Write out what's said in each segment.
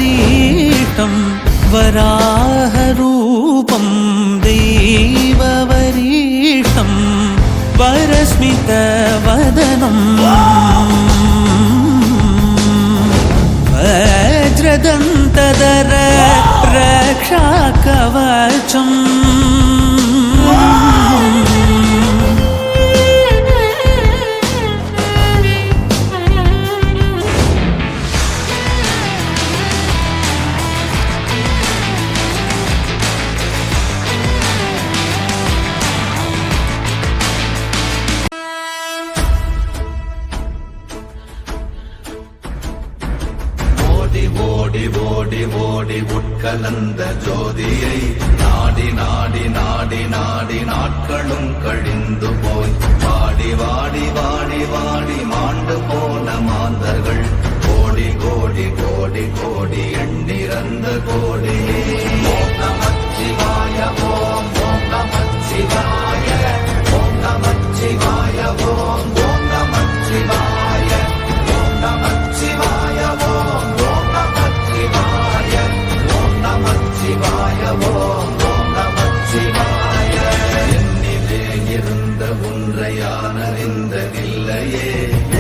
वरीतं वराहरूपं दैववरीतं वरस्मितवदनं वज्रदन्तधर रक्षाकवचम् ஓடி ஓடி ஓடி உட்கலந்த ஜோதியை நாடி நாடி நாடி நாடி நாட்களும் கழிந்து போய் வாடி வாடி வாடி வாடி மாண்டு போன மாந்தர்கள் கோடி கோடி கோடி கோடி எண்ணிறந்த கோடியே ஓம் நமச்சிவாய ஓம் ஓம் நமச்சிவாய ஓம் நமச்சிவாய ஓம் ஓம் நமச்சிவாய ஓம் நமச்சிவாய ஓம் சிவாய ஓம் ஓம் நமச்சிவாய என்னிலே இருந்த ஒன்றையானறிந்ததில்லையே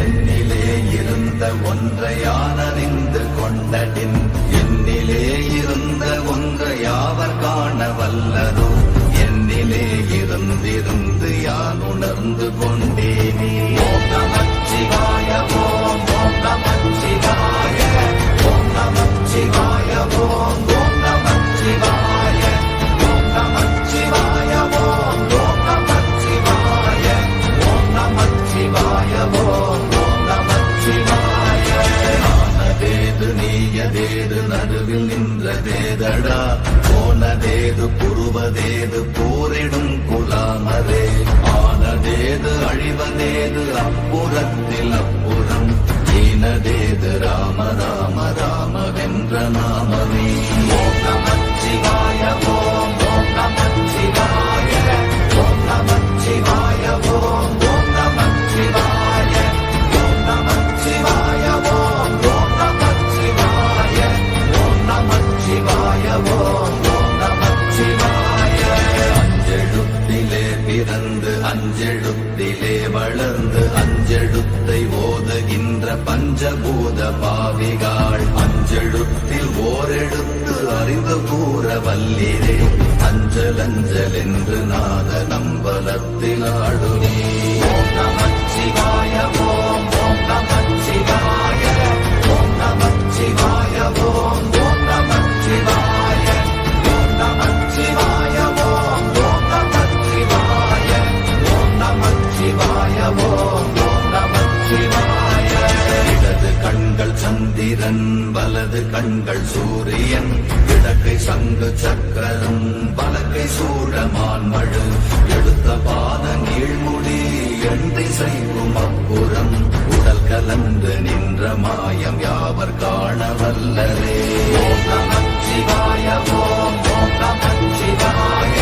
என்னிலே இருந்த ஒன்றையானறிந்து கொண்டடின் என்னிலே இருந்த ஒன்றையாவர் காண வல்லதோ என்னிலே இருந்திருந்து யான் உணர்ந்து கொண்டேனே ஓம் நமச்சிவாய ஓம் ஓம் நமச்சிவாய ஓம் நமச்சிவாய ஓம் ஓம் நமச்சிவாய ஓம் நமச்சிவாய ஓம் ஓம் நமச்சிவாய ஓம் நமச்சிவாய ஓம் ஓம் நமச்சிவாய ஆனதேது நீயதேது நடுவில் நின்றதேதடா போனதேது புருவதேது போரிடும் குலாமரே ஆனதேது அழிவதேது அப்புறத்தில் அப்புறம் ஈனதேது ராம ராம ராமவென்ற நாமமே ஓம் நமச்சிவாய ஓம் ஓம் நமச்சிவாய ஓம் நமச்சிவாய ஓம் ஓம் நமச்சிவாய ஓம் நமச்சிவாய ஓம் ஓம் நமச்சிவாய ஓம் நமச்சிவாய ஓம் ஓம் நமச்சிவாய அஞ்செழுத்திலே பிறந்து அஞ்செழுத்திலே வளர்ந்து அஞ்செழுத்தை ஓதுகின்ற பஞ்சபூத பாவிகாள் அஞ்செழுத்தில் ஓரெழுத்து அறிந்து கூற வல்லிரே அஞ்சல் அஞ்சல் என்று நாத நம்பலத்தில் ஆடுமே ஓம் நமச்சிவாய ஓம் ஓம் நமச்சிவாய ஓம் நமச்சிவாய ஓம் ஓம் நமச்சிவாய ஓம் நமச்சிவாய ஓம் ஓம் நமச்சிவாய ஓம் நமச்சிவாய ஓம் ஓம் நமச்சிவாய இடது கண்கள் சந்திரன் வலது கண்கள் சூரியன் இடக்கை சங்கு சக்கரம் வலக்கை சூழமான் மழு எடுத்த பாத நீழ்முடி எண் திசைக்கும் அப்புறம் உடல் கலந்து நின்ற மாயம் யாவர் காண வல்லரே ஓம் நமச்சிவாய ஓம் ஓம் நமச்சிவாய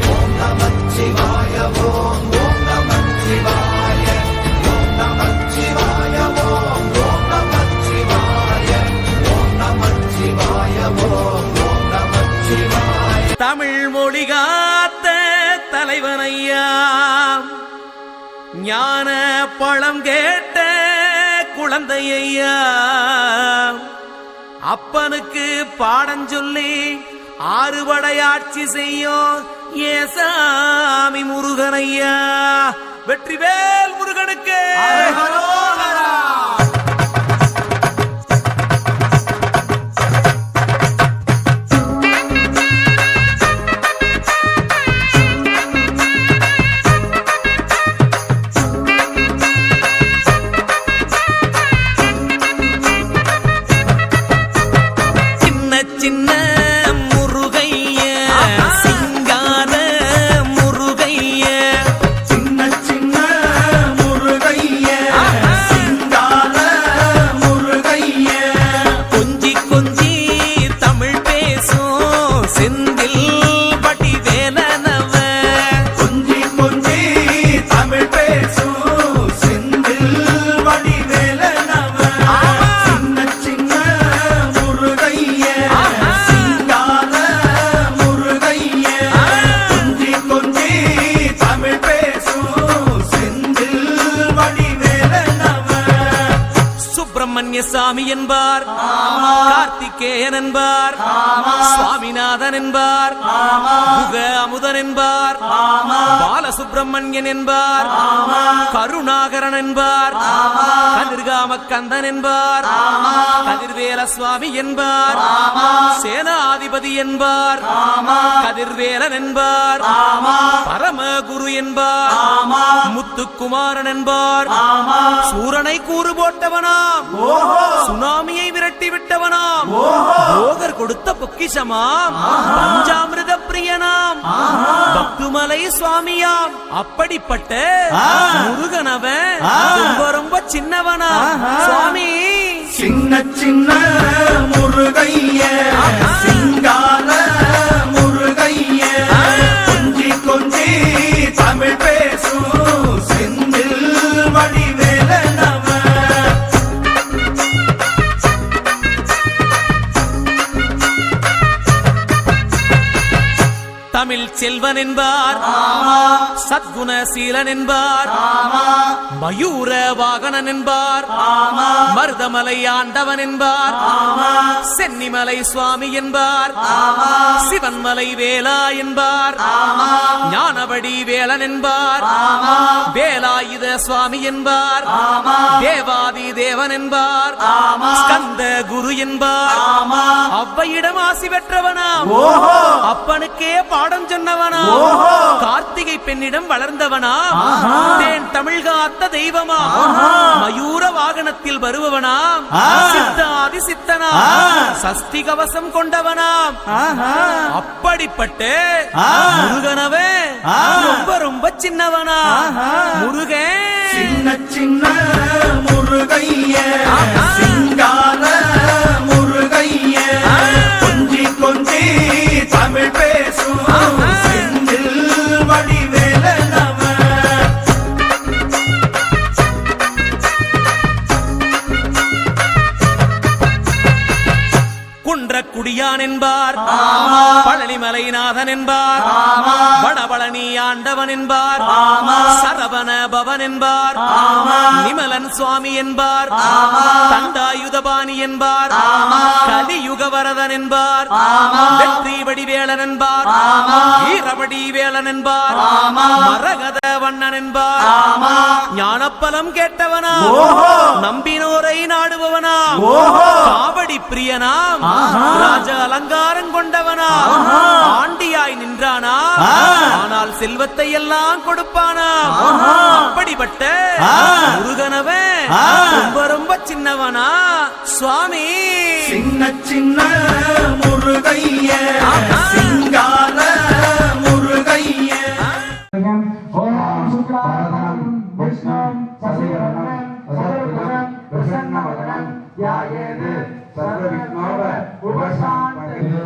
ஓம் நமச்சிவாய ஓம் ஓம் நமச்சிவாய ஓம் நமச்சிவாய ஓம் ஓம் நமச்சிவாய ஓம் நமச்சிவாய ஓம் ஓம் நமச்சிவாய தமிழ் மொழி காத்த தலைவனையா ஞான பழம் கேட்ட குழந்தையா அப்பனுக்கு பாடம் சொல்லி ஆறுபடையாட்சி செய்யும் ஏசாமி முருகனையா வெற்றிவேல் முருகனுக்கு சின்ன சின்ன முருகைய சுப்பிரமணிய சாமி என்பார், கார்த்திகேயன் என்பார், சுவாமிநாதன் என்பார், குக அமுதன் என்பார், பாலசுப்பிரமணியன் என்பார், கருணாகரன் என்பார், கதிர்காம கந்தன் என்பார், கதிர்வேல சுவாமி என்பார், சேனாதிபதி என்பார், கதிர்வேலன் என்பார், பரமகுரு என்பார், முத்துக்குமாரன் என்பார், சூரனை கூறு போட்டவனாம், சுனாமியை விரட்டி விட்டவனாம், போகர் கொடுத்த பொக்கிஷமாம், பஞ்சாமிர்த பிரியனாம், பக்துமலை சுவாமியாம். அப்படிப்பட்ட முருகனவன் ரொம்ப ரொம்ப சின்னவனா சுவாமி. சின்ன சின்ன முருகைய சிங்கார முருகைய கொஞ்சி கொஞ்சி தமிழ் பேசும் செந்தில் வடிவேலனவ. தமிழ் செல்வன் என்பார், சத்குணசீலன் என்பார், மயூர வாகனன் என்பார், மருதமலை ஆண்டவன் என்பார், சென்னிமலை சுவாமி என்பார், சிவன்மலை வேலா என்பார், ஞானவடி வேலன் என்பார், வேலாயுத சுவாமி என்பார், தேவாதி தேவன் என்பார், ஸ்கந்த குரு என்பார், அவ்வையிடம் ஆசி பெற்றவனாம், அப்பனுக்கே பாடம் சொன்னவனா, கார்த்திகை பெண்ணிடம் வளர்ந்தவனா, தேன் தமிழ் காத்த தெய்வமா, மயூர வாகனத்தில் வருபவனாம், சித்தாதி சித்தனா, சஷ்டி கவசம் கொண்டவனாம். அப்படிப்பட்ட முருகனவே ரொம்ப ரொம்ப சின்னவனா. முருகன் சின்ன சின்ன முருகைய சிங்கார முருகைய கொஞ்சி கொஞ்சி தமிழ் பேசும் செந்தில் வடிவேலனவ. குன்றக்குடியான் என்பார், பழனிமலைநாதன் என்பார், வடபழனி ஆண்டவன் என்பார், சரவண பவன் என்பார், நிமலன் சுவாமி என்பார், தண்டாயுதபாணி என்பார், கலியுக வரதன் என்பார், வெற்றி வடிவேலன் என்பார், வீரவடி வேலன் என்பார், மரகத வண்ணன் என்பார், ஞானப்பலம் கேட்டவனா, நம்பினோரை நாடுபவனா, காவடி பிரியனாம், ராஜ அலங்காரம் கொண்டவனா, ஆண்டியாய் நின்றானா, ஆனால் செல்வத்தை எல்லாம் கொடுப்பானா. அப்படிப்பட்ட முருகனவன் ரொம்ப ரொம்ப சின்னவனா சுவாமி. சின்ன சின்ன முருகைய சிங்கார முருகைய. ஓம் சுக்லாம்பரதரம் விஷ்ணும் சசிவர்ணம் சதுர்புஜம் பிரசன்னவதனம் ध्यायेत् सर्वविघ्नोप उपशान्तये.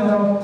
Om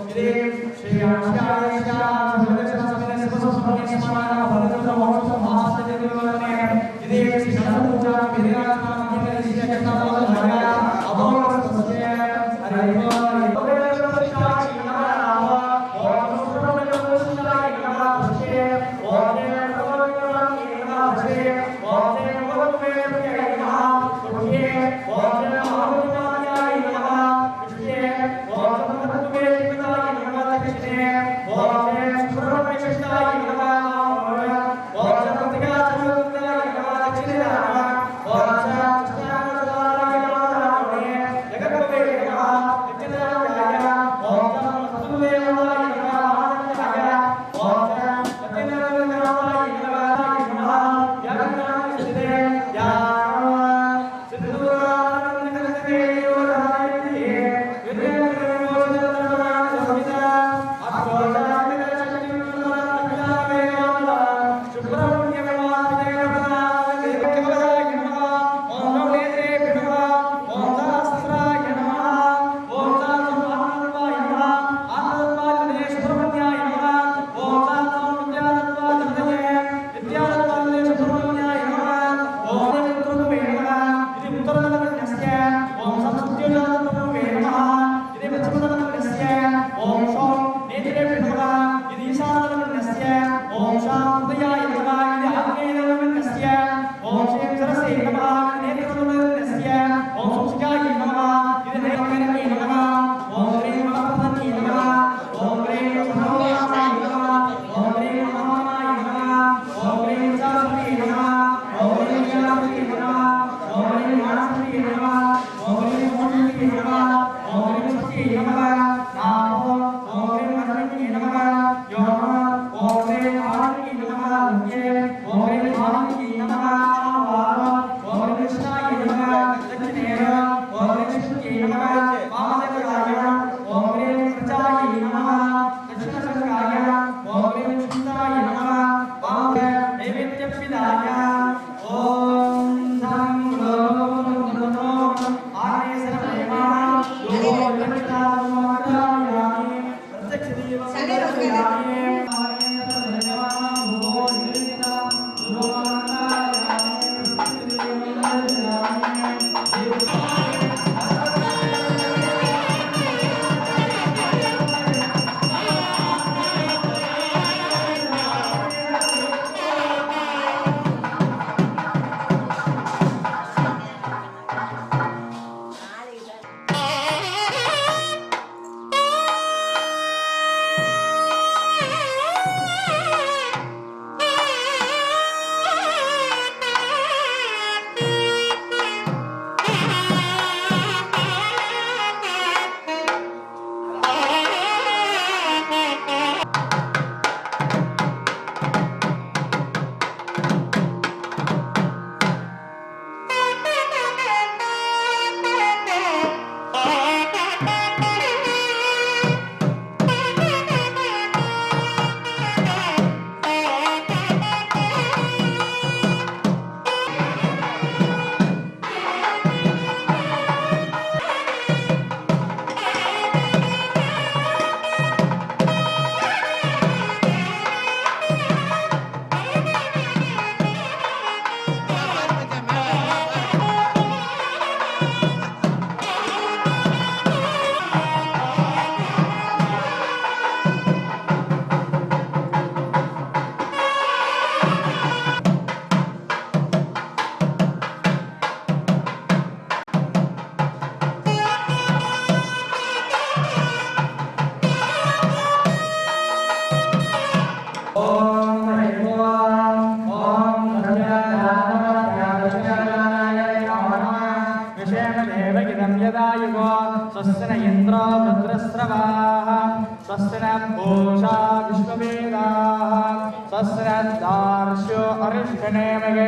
स्वस्ति न पूषा विश्ववेदाः स्वस्ति नर्तार्क्ष्यो अरिष्टनेमिगे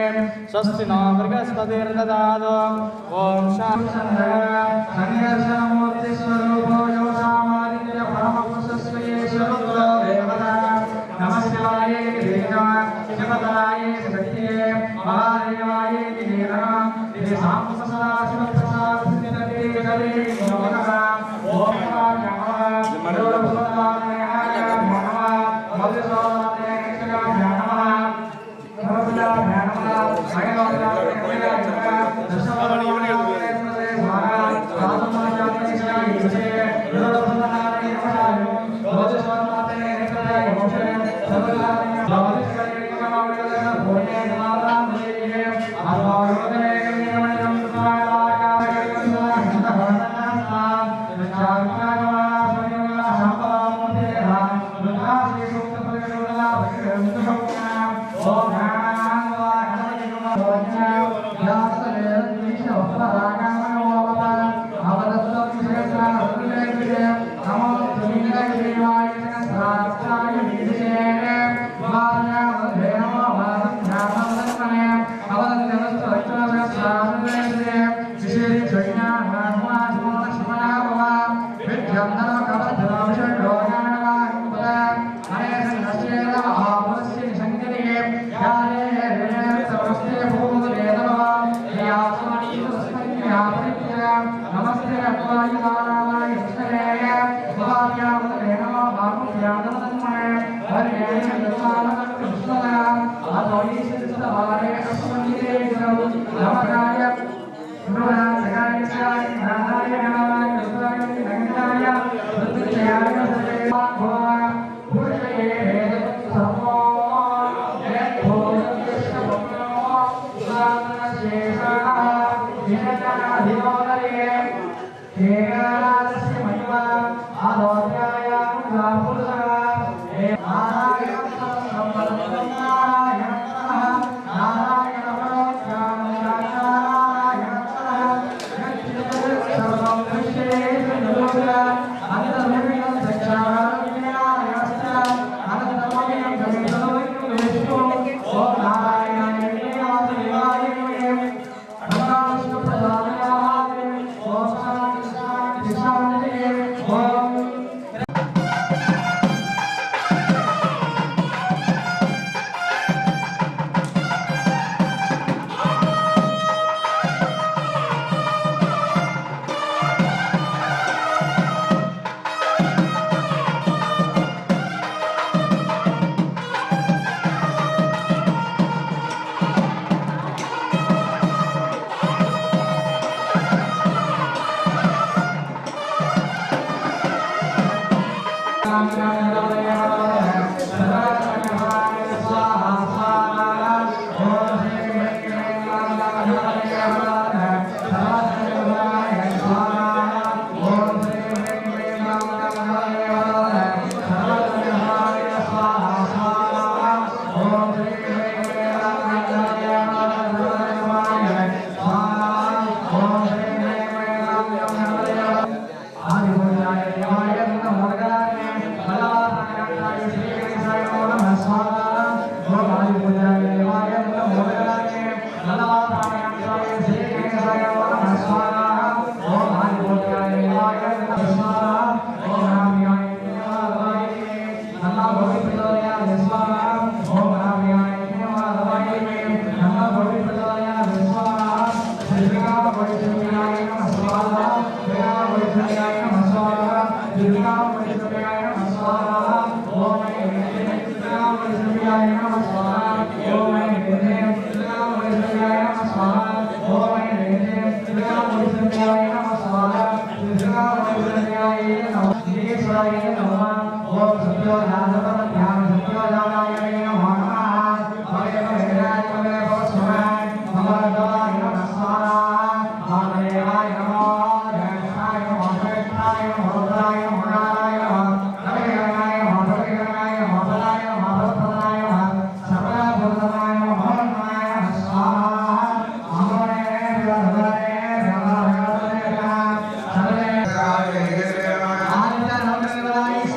स्वस्ति नो बृहस्पतिर्ददातु ॐ शान्तिः संघर्षमूर्तिस्वरूपो योषामादित्य परमपुरुषस्वयेश्वरो देवता नमः शिवाय शिवताय सत्ये महादेवाय नमः श्री साम्प्रसादितते नमः ओम नमः गुरुभगवानाय नमः मधुसूदनाय नमः नमः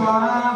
Swami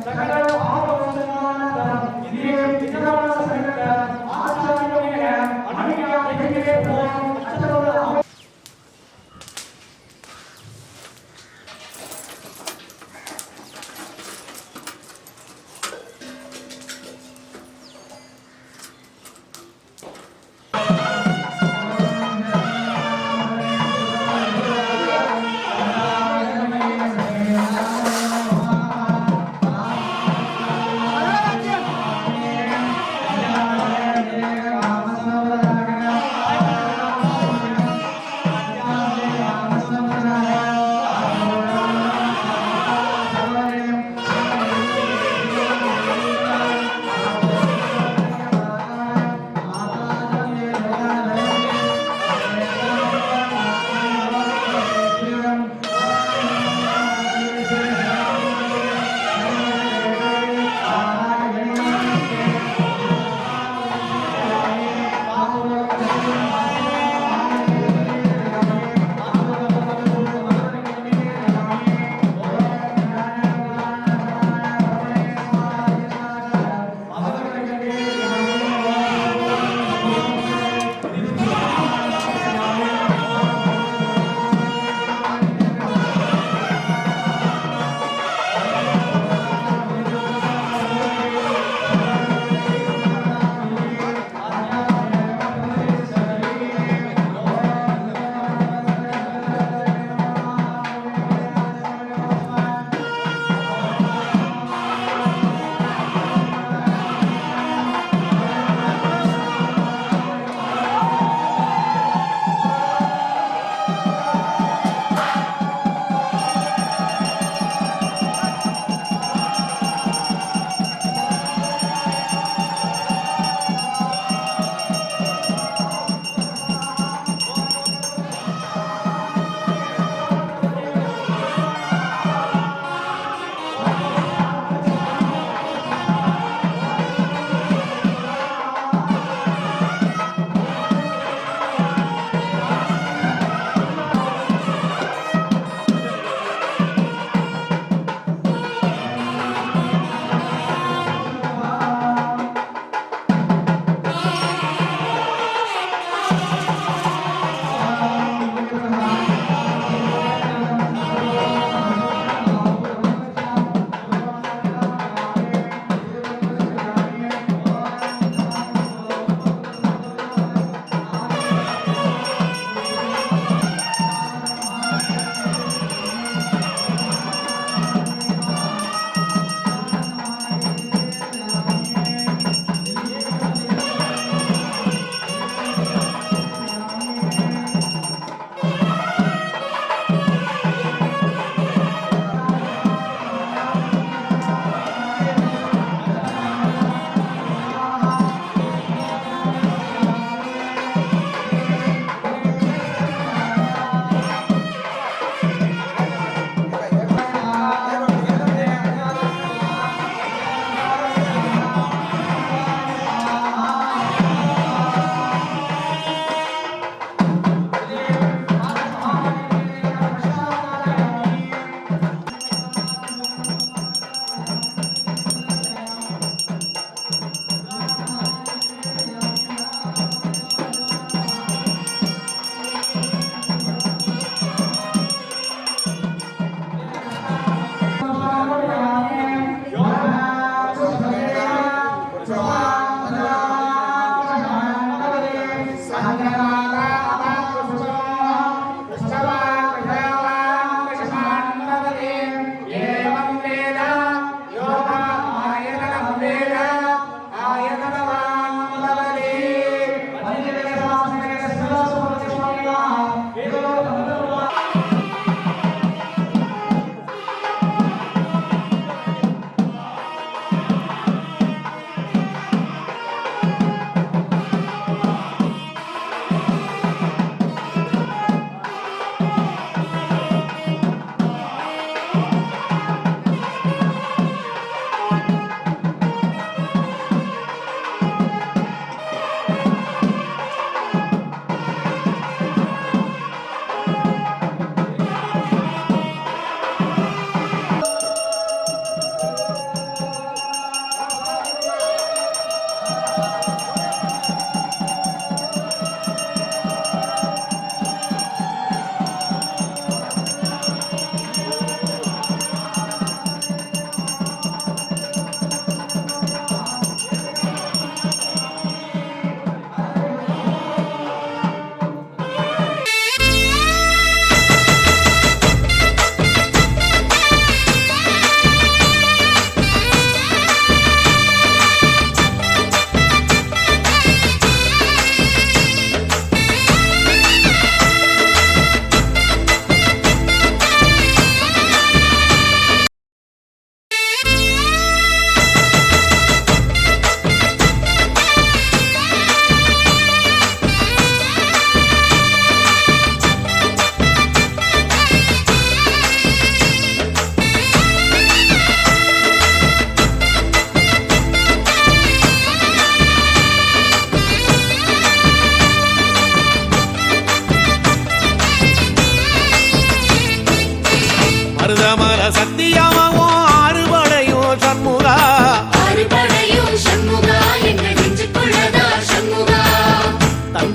Sakala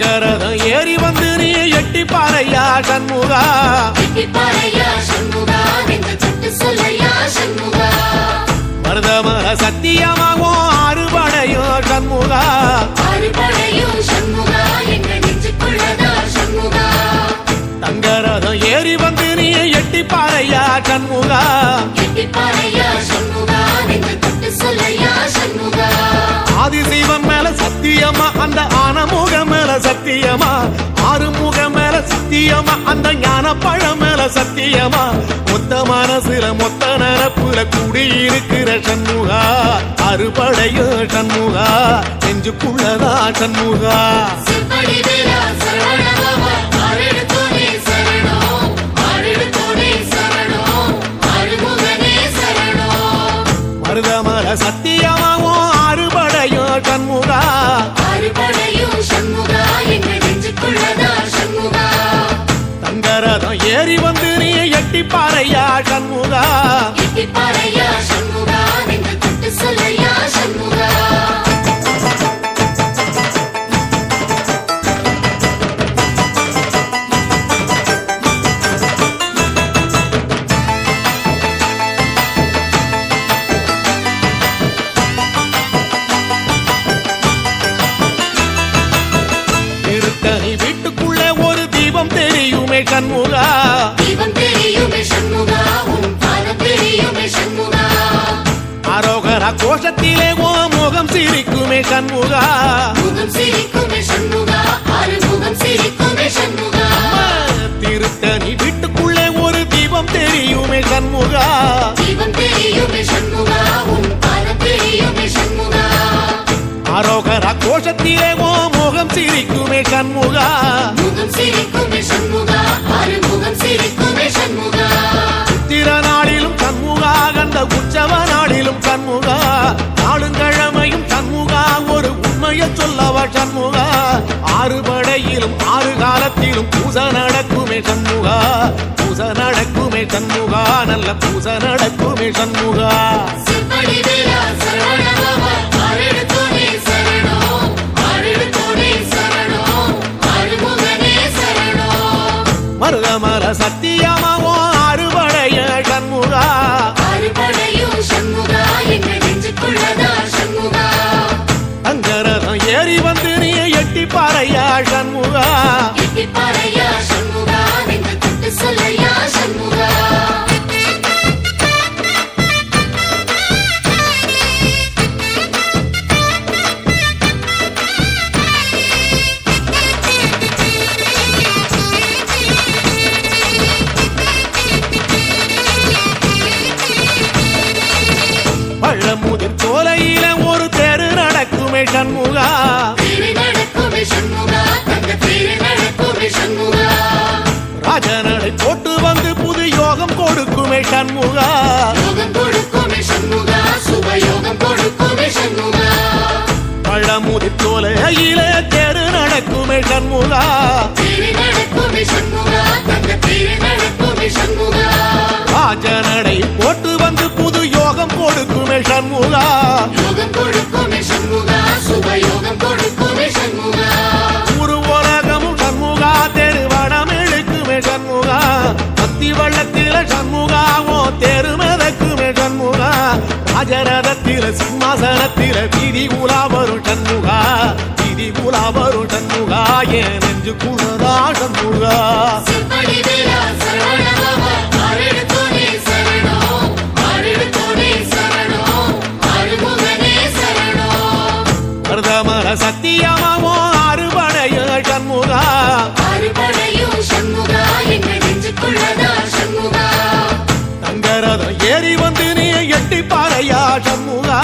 தங்கரதம் ஏறி வந்து நீ எட்டி பாறையா சண்முகா மருதமர சத்தியமாகும் அறுபடையும் சண்முகா தங்கரதம் ஏறி வந்து நீ எட்டி பாறையா சண்முகா ஆதிசைவம் மேல சத்தியமா அந்த ஆனமுகம் மேல சத்தியமா ஆறுமுகம் மேல சத்தியமா அந்த ஞான பழம் மேல சத்தியமா மொத்த மனசுல மொத்த நரப்புல குடியிருக்கிற சண்முகா அறுபடையோ சண்முகா நெஞ்சுக்குள்ளதா சண்முகா மருதமர சத்தியமாவும் அறுபடையோ சண்முகா தங்கரதம் ஏறி வந்து நீ எட்டி பாறையா சண்முகா திருத்தணி வீட்டுக்குள்ள ஒரு தீபம் தெரியுமே சண்முகா அரோகரா கோஷத்திலே ஓ முகம் சிரிக்குமே சண்முகா திருத்தணி வீட்டுக்குள்ளே ஒரு தீபம் தெரியுமே சண்முகா அரோகரா கோஷத்திலே ஓ முகம் சிரிக்குமே சண்முகா சித்திர நாளிலும் சண்முகா கண்ட உற்சவ நாளிலும் சண்முகா நாளுங்கிழமையும் சண்முகா ஒரு உண்மையை சொல்லவா சண்முகா ஆறுபடையிலும் ஆறு காலத்திலும் பூசை நடக்குமே சண்முகா பூசை நடக்குமே சண்முகா நல்ல பூசை நடக்குமே சண்முகா மருதமர சத்தியமாவோ அறுபடைய சண்முகா தங்கரதம் ஏறி வந்து நீ எட்டி பாறையா சண்முகா பழமுதிர் சோலையில ஒரு தெரு நடக்குமே சண்முகா ராஜனடை போட்டு வந்து புது யோகம் கொடுக்குமே சண்முகா பழமுதிர் சோலையில தெரு நடக்குமே சண்முகா ராஜனடை போட்டு வந்து புது யோகம் கொடுக்குமே சண்முகா ஒரு உலகமும் சண்முகா தெருவடம் இழுக்குமே சண்முகா பத்தி வள்ளத்தில சண்முகாவோ தெரு மிதக்குமே சண்முகா ராஜரதத்தில சிம்மாசனத்தில வீதி உலா வரும் சண்முகா வீதி உலா வரும் சண்முகா என் நெஞ்சுக்குள்ளதா சண்முகா மருதமர சத்தியமாவோ அறுபடைய சண்முகா தங்கரதம் ஏறி வந்து நீ எட்டி பாறையா சண்முகா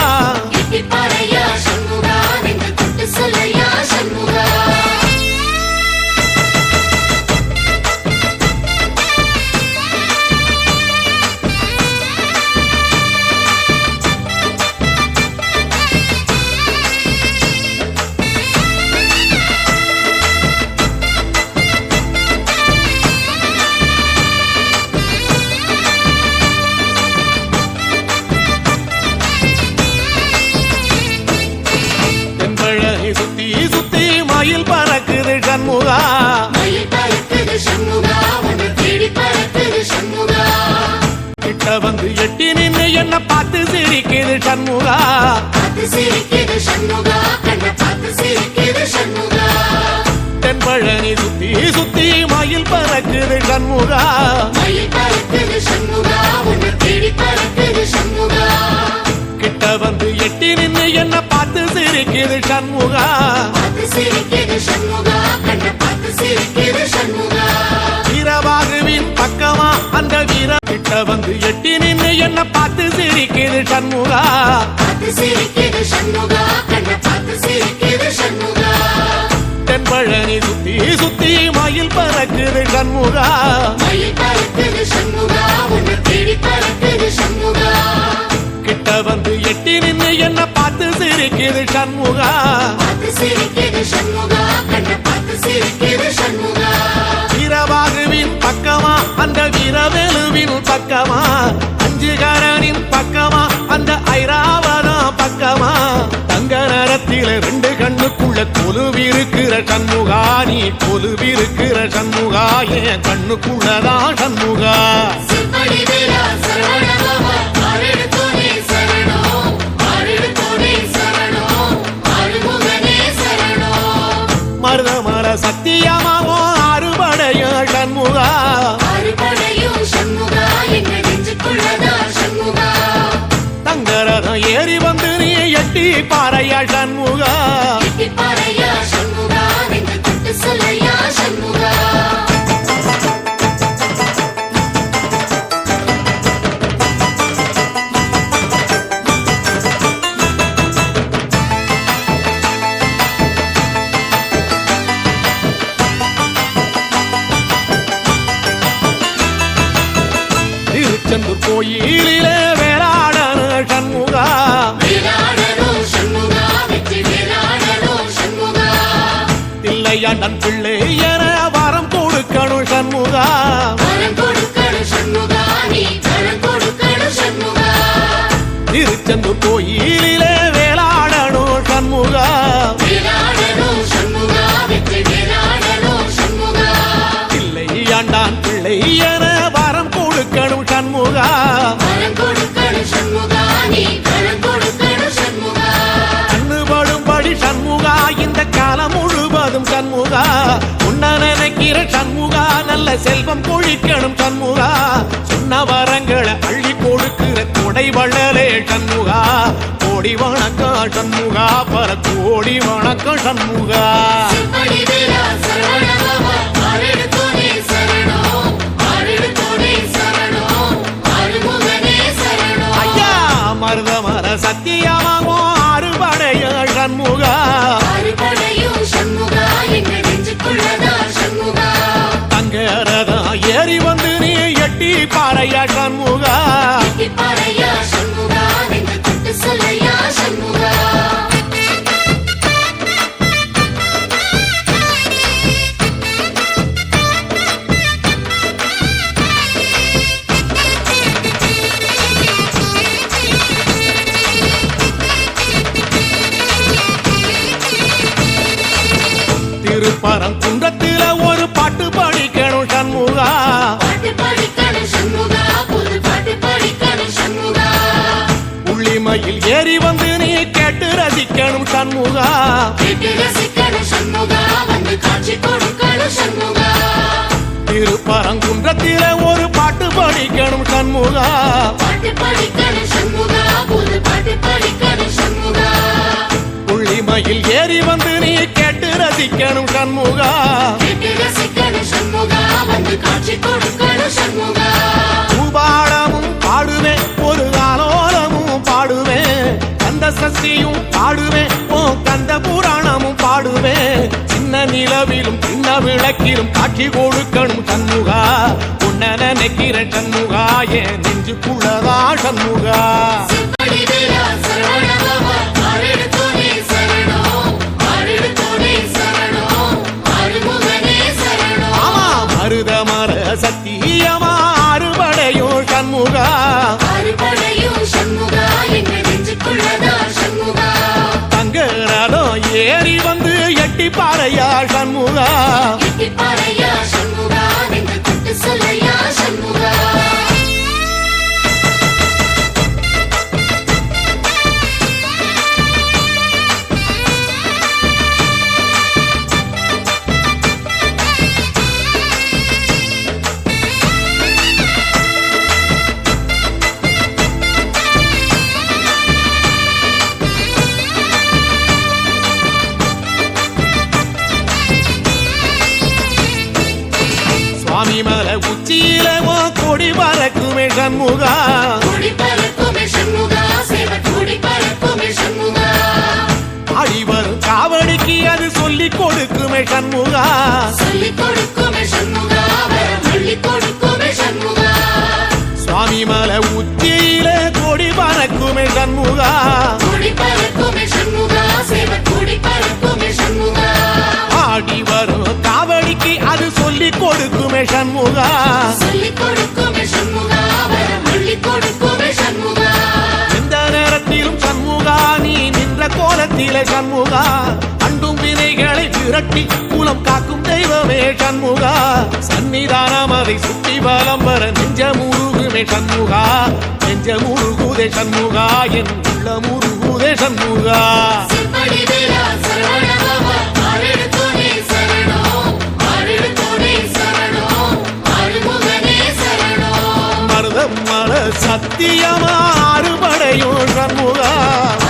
என்ன பார்த்து சிரிக்குது சண்முகா தென்பழனி சுத்தி சுத்தி மயில் பறக்குது சண்முகா கிட்ட வந்து எட்டி நின்னு என்ன பார்த்து சிரிக்குது சண்முகா வீரபாகுவின் பக்கமா அந்த வீர கிட்ட வந்து எட்டி நின்னு என்ன பார்த்து சிரிக்குது சண்முகா தென்பழனி சுத்தி சுத்தி மயில் பறக்குது சண்முகா கிட்ட வந்து எட்டி நின்னு என்ன பார்த்து சிரிக்குது சண்முகா வீரபாகுவின் பக்கமா அந்த வீரவேலுவின் பக்கமா அஞ்சுகரனின் பக்கமா அந்த ஐராவதம் பக்கமா தங்க நேரத்தில ரெண்டு கண்ணுக்குள்ள கொலுவிருக்கிற சண்முகா நீ கொலுவிருக்கிற சண்முகா என் கண்ணுக்குள்ளதான் சண்முகா மருதமர சத்தியமாவோ அறுபடைய சண்முகா தங்கரதம் ஏறி வந்து நீ எட்டி பாறையா சண்முகா திருச்செந்தூர் கோயிலிலே வேளாடன சண்முகா தில்லையாண்டன் பிள்ளை என வரம் கொடுக்கணும் சண்முகா திருச்செந்தூர் கோயிலிலே வேளாடணும் சண்முகா தில்லையாண்டான் பிள்ளை என வரம் கொடுக்கணும் சண்முகா கண்ணுபடும்படி சண்முகா இந்த காலம் முழுவதும் சண்முகா உன்ன நினைக்கிற சண்முகா நல்ல செல்வம் கொழிக்கணும் சண்முகா சொன்ன வரங்களை அள்ளி கொடுக்கிற கொடை வள்ளலே சண்முகா கோடி வணக்கம் சண்முகா பல கோடி வணக்கம் சண்முகா மருதமர சத்தியமாவோ அறுபடைய சண்முகா தங்கரதா ஏறி வந்து நீ எட்டி பாறையா சண்முகா திருப்பரங்குன்றத்தில ஒரு பாட்டு படிக்கணும் சண்முகா உள்ளிமையில் ஏறி வந்து நீ கேட்டு ரசிக்கணும் சண்முகா திருப்பரங்குன்றத்தில ஒரு பாட்டு படிக்கணும் சண்முகா உள்ளிமையில் ஏறி வந்து நீ கேட்டு ரசிக்கணும் சண்முகா பூபாடமும் பாடுவேன் ஒரு ஆலோலமும் பாடுவேன் கந்த சஷ்டியும் பாடுவேன் ஓ கந்த புராணமும் பாடுவேன் சின்ன நிலவிலும் சின்ன விளக்கிலும் காட்சி கொடுக்கணும் சண்முகா உன்ன நினைக்கிற சண்முகா என் நெஞ்சுக்குள்ளதா சண்முகா மருதமர சத்தியமா அறுபடையோ சண்முகா தங்கரதம் ஏறி வந்து எட்டி பாறையா சண்முகா சுவாமி மலை உச்சியில கொடி பறக்குமே சண்முகா, கொடி பறக்குமே சண்முகா, சேவை கொடி பறக்குமே சண்முகா. ஆடி வரும் காவடிக்கு அது சொல்லி கொடுக்குமே சண்முகா, சொல்லி கொடுக்குமே சண்முகா, வரம் சொல்லி கொடுக்குமே சண்முகா. சுவாமி மலை உச்சியில கொடி பறக்குமே சண்முகா, கொடி பறக்குமே சண்முகா, சேவை கொடி பறக்குமே சண்முகா. ஆடி வரும் காவடிக்கு அது சொல்லி கொடுக்குமே சண்முகா, சொல்லி கொடுக்குமே சண்முகா, வரம் சொல்லி கொடுக்குமே சண்முகா. எந்த நேரத்திலும் சண்முகா நீ நின்ற கோலத்திலே சண்முகா, அண்டும் வினைகளை விரட்டி குலம் காக்கும் தெய்வமே சண்முகா. சன்னிதானம் அதை சுற்றி வலம் வர நெஞ்ச முருகுமே சண்முகா, நெஞ்ச முருகுதே சண்முகா, என் உள்ள முருகுதே சண்முகா. செம்படி வீரா சரவண பவா, ஆறெடுத்தோனே சரணம், ஆறெடுத்தோனே சரணம், ஆறுமுகனே சரணம். மருதம் மல சத்தியமா அறுபடையும் சண்முகா,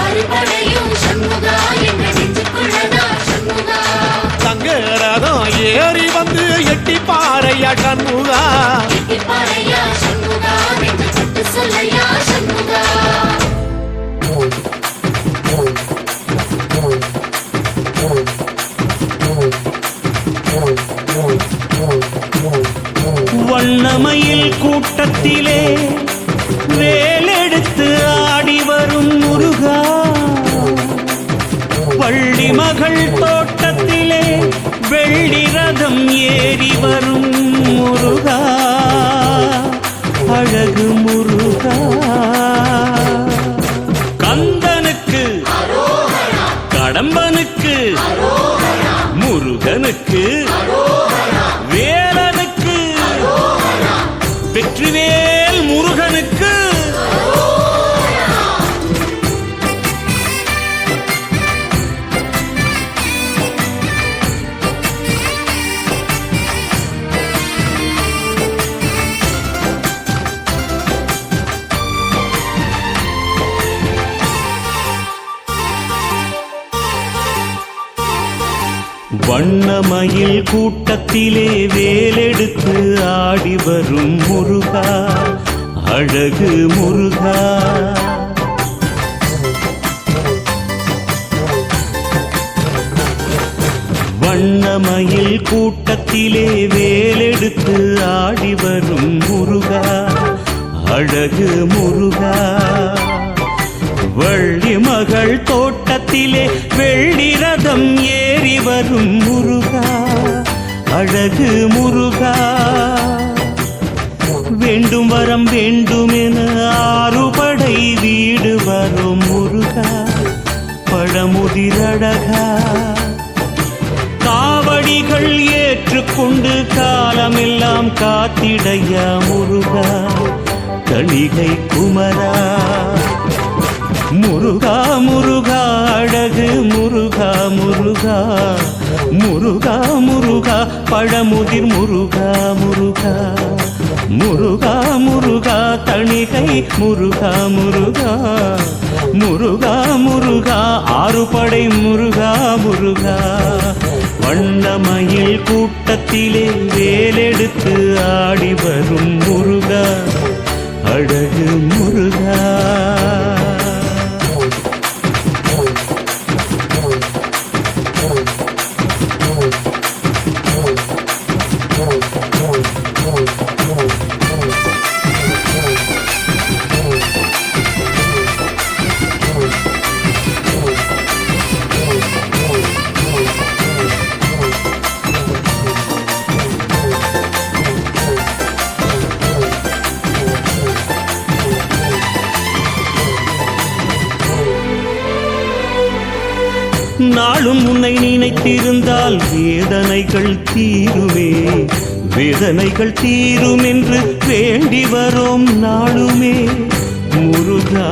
அறுபடையும் சண்முகா, எங்க நெஞ்சுக்குள்ளதா சண்முகா. தங்கரதம் ஏறி வந்து எட்டி பாறையா சண்முகா, எட்டிப்பாறையா சண்முகா, நெஞ்சு சட்டு சொல்லையா சண்முகா. வண்ணமயில் கூட்டத்திலே வேலெடுத்து ஆடி வரும் முருகா, வள்ளி மகள் தோட்டத்திலே வெள்ளி ரதம் ஏறி வரும் முருகா, அழகு முருகா. கந்தனுக்கு கடம்பனுக்கு முருகனுக்கு வேலனுக்கு வெற்றிவேல் முருகனுக்கு. வண்ணமயில் கூட்டத்திலே வேலெடுத்து ஆடி வரும் முருகா, அழகு முருகா. வண்ணமயில் கூட்டத்திலே வேலெடுத்து ஆடி வரும் முருகா, அழகு முருகா. வள்ளி மகள் தோட்டத்திலே வெள்ளி ரதம் ஏறி வரும் முருகா, அழகு முருகா. வேண்டும் வரம் வேண்டுமென ஆறுபடை வீடு வரும் முருகா, பழமுதிரழகா. காவடிகள் ஏற்றுக்கொண்டு காலமெல்லாம் காத்திடையா முருகா, தணிகை குமரா. முருகா முருகா அழகு முருகா முருகா, முருகா முருகா பழமுதிர் முருகா முருகா, முருகா முருகா தணிகை முருகா முருகா, முருகா முருகா ஆறுபடை முருகா முருகா. வண்ணமயில் கூட்டத்திலே வேலெடுத்து ஆடி வரும் முருகா, அழகு முருகா. நாளும் உன்னை நினைத்திருந்தால் வேதனைகள் தீருமே, வேதனைகள் தீரும் என்று வேண்டி வரோம் நாளுமே முருகா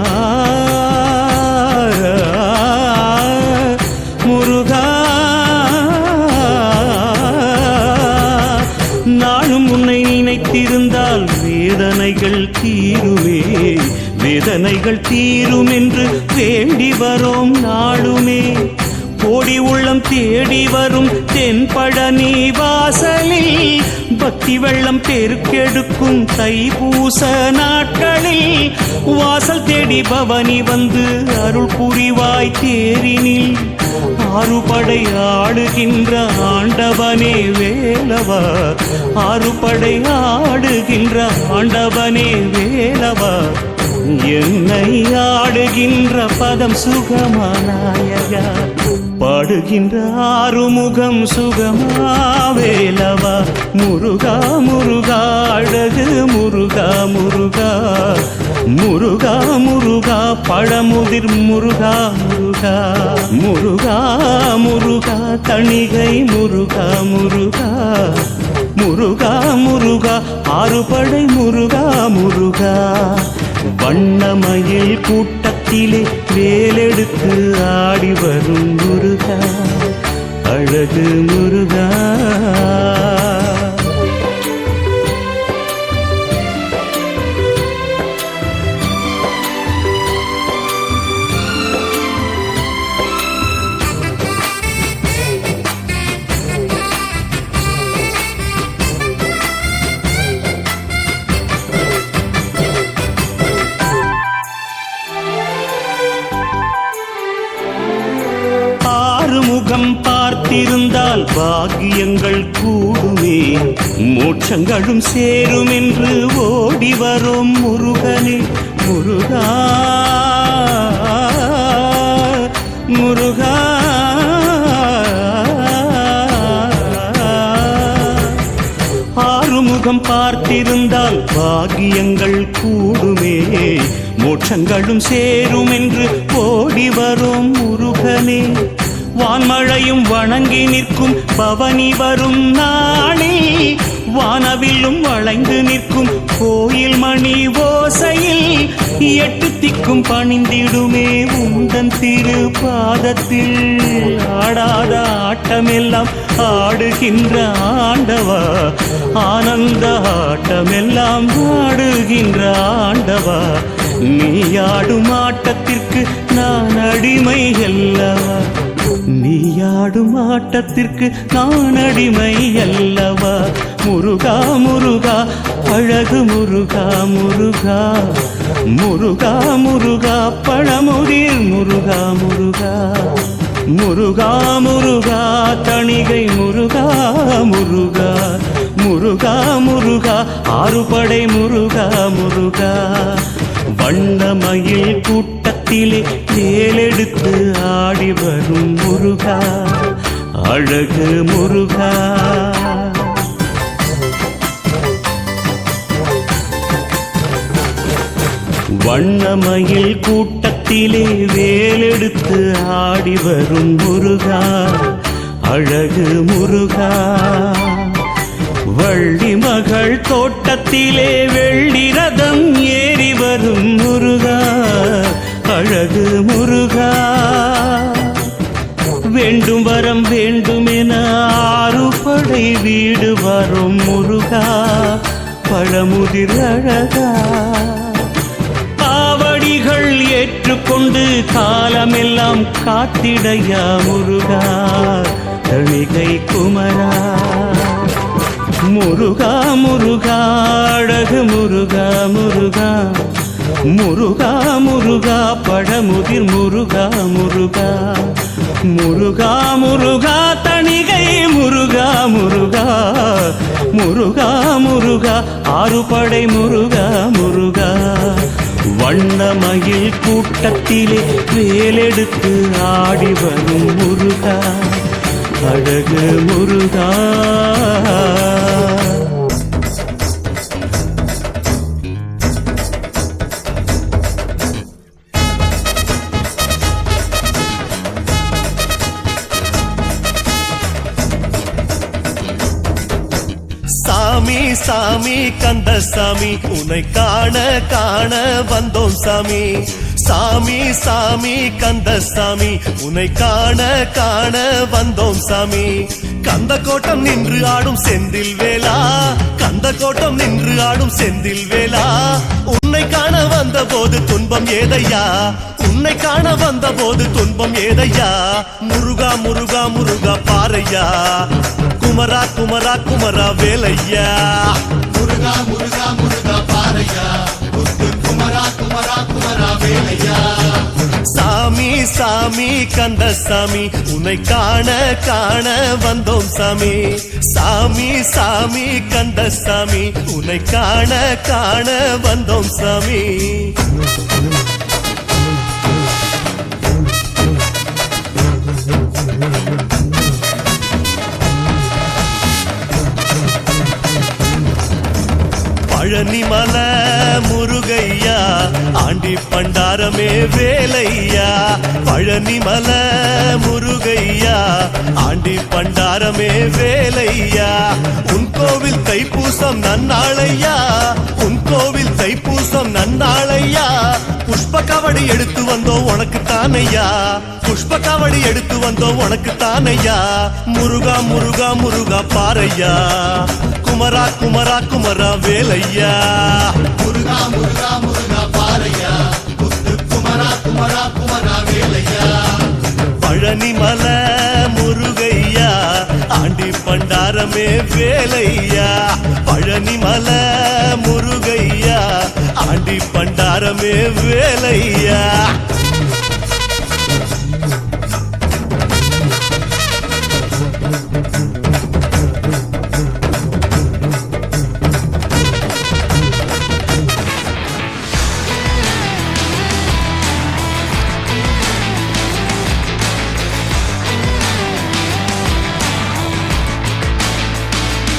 முருகா. நாளும் உன்னை நினைத்திருந்தால் வேதனைகள் தீருமே, வேதனைகள் தீரும் என்று வேண்டி வரோம் நாளுமே. கோடி உள்ளம் தேடி வரும் தென்பழனி வாசலில் பக்தி வெள்ளம் பெருக்கெடுக்கும் தைப்பூச நாட்களில் வாசல் தேடி பவனி வந்து அருள் புரிவாய் தேரினில் ஆறுபடை ஆடுகின்ற ஆண்டவனே வேலவா ஆறுபடை ஆடுகின்ற ஆண்டவனே வேலவா என்னை ஆடுகின்ற பதம் சுகமானாயா பாடுகின்ற ஆறுமுகம் சுகமா வேலவா முருகா முருகா அழகு முருகா முருகா முருகா முருகா பழமுதிர் முருகா முருகா முருகா முருகா தணிகை முருகா முருகா முருகா முருகா ஆறுபடை முருகா முருகா வண்ணமயில் கூட்டத்திலே வேலெடுத்து ஆடி வரும் முருகா அழகு முருகா முகம் பார்த்திருந்தால் பாக்கியங்கள் கூடுமே மோட்சங்களும் சேரும் என்று ஓடி வரும் முருகனே முருகா முருகா ஆறுமுகம் பார்த்திருந்தால் பாக்கியங்கள் கூடுமே மோட்சங்களும் சேரும் என்று ஓடி வரும் முருகனே வான்மழையும் வணங்கி நிற்கும் பவனி வரும் நாளில் வானவில்லும் வளைந்து நிற்கும் கோயில் மணி ஓசையில் எட்டு திக்கும் பணிந்திடுமே உந்தன் திரு பாதத்தில் ஆடாத ஆட்டமெல்லாம் ஆடுகின்ற ஆண்டவா ஆனந்த ஆட்டமெல்லாம் ஆடுகின்ற ஆண்டவா நீ ஆடும் ஆட்டத்திற்கு நான் அடிமை அல்லவா நீயாடும் ஆட்டத்திற்கு நான் அடிமை அல்லவா முருகா முருகா அழகு முருகா முருகா முருகா முருகா பழமுதிர் முருகா முருகா முருகா முருகா தணிகை முருகா முருகா முருகா முருகா ஆறுபடை முருகா முருகா வண்ணமயில் கூட்டத்திலே வேலெடுத்து ஆடி வரும் முருகா அழகு முருகா வண்ணமயில் கூட்டத்திலே வேலெடுத்து ஆடி வரும் முருகா அழகு முருகா வள்ளி மகள் தோட்டத்திலே வெள்ளி ரதம் ஏறி வரும் முருகா அழகு முருகா வேண்டும் வரம் வேண்டும் என ஆறுபடை வீடு வரும் முருகா பழமுதிர் அழகா காவடிகள் ஏற்றுக்கொண்டு காலமெல்லாம் காத்திடையா முருகா தணிகை குமரா முருகா முருகா அழகு முருகா முருகா முருகா முருகா பழமுதிர் முருகா முருகா முருகா முருகா தணிகை முருகா முருகா முருகா முருகா ஆறுபடை முருகா முருகா வண்ணமயில் கூட்டத்திலே வேலெடுத்து ஆடி வரும் முருகா அழகு முருகா சாமி சாமி கந்தசாமி உன்னை காண காண வந்தோம் சாமி சாமி சாமி கந்தசாமி உன்னை காண காண வந்தோம் சாமி கந்த கோட்டம் நின்று ஆடும் செந்தில் வேளா கந்த கோட்டம் நின்று ஆடும் செந்தில் வேளா உன்னை காண வந்த போது துன்பம் ஏதையா உன்னை காண வந்த போது துன்பம் ஏதையா முருகா முருகா முருகா பாறையா குமரா குமரா குமரா வேலையா முருகா முருகா முருகா பாரையா முத்து குமரா குமரா குமரா வேலையா சாமி சாமி கந்தசாமி உன்னை காண காண வந்தோம் சாமி சாமி சாமி கந்தசாமி உன்னை காண காண வந்தோம் சாமி பழனிமல முருகையா ஆண்டி பண்டாரமே வேலையா பழனிமல முருகையா ஆண்டி பண்டாரமே வேலையா உன் கோவில் தைப்பூசம் நன்னாளையா உன் கோவில் தைப்பூசம் நன்னாளையா புஷ்ப கவடி எடுத்து வந்தோம் உனக்கு தானையா புஷ்ப கவடி எடுத்து வந்தோம் உனக்கு தானையா முருகா முருகா முருகா பாரையா குமரா குமரா குமரா வேலையா முருகா முருகா முருகா பாரையா முத்து குமரா குமரா குமரா வேலையா பழனிமல முருகையா ஆண்டி பண்டாரமே வேலையா பழனிமல முருகையா ஆண்டி பண்டாரமே வேலையா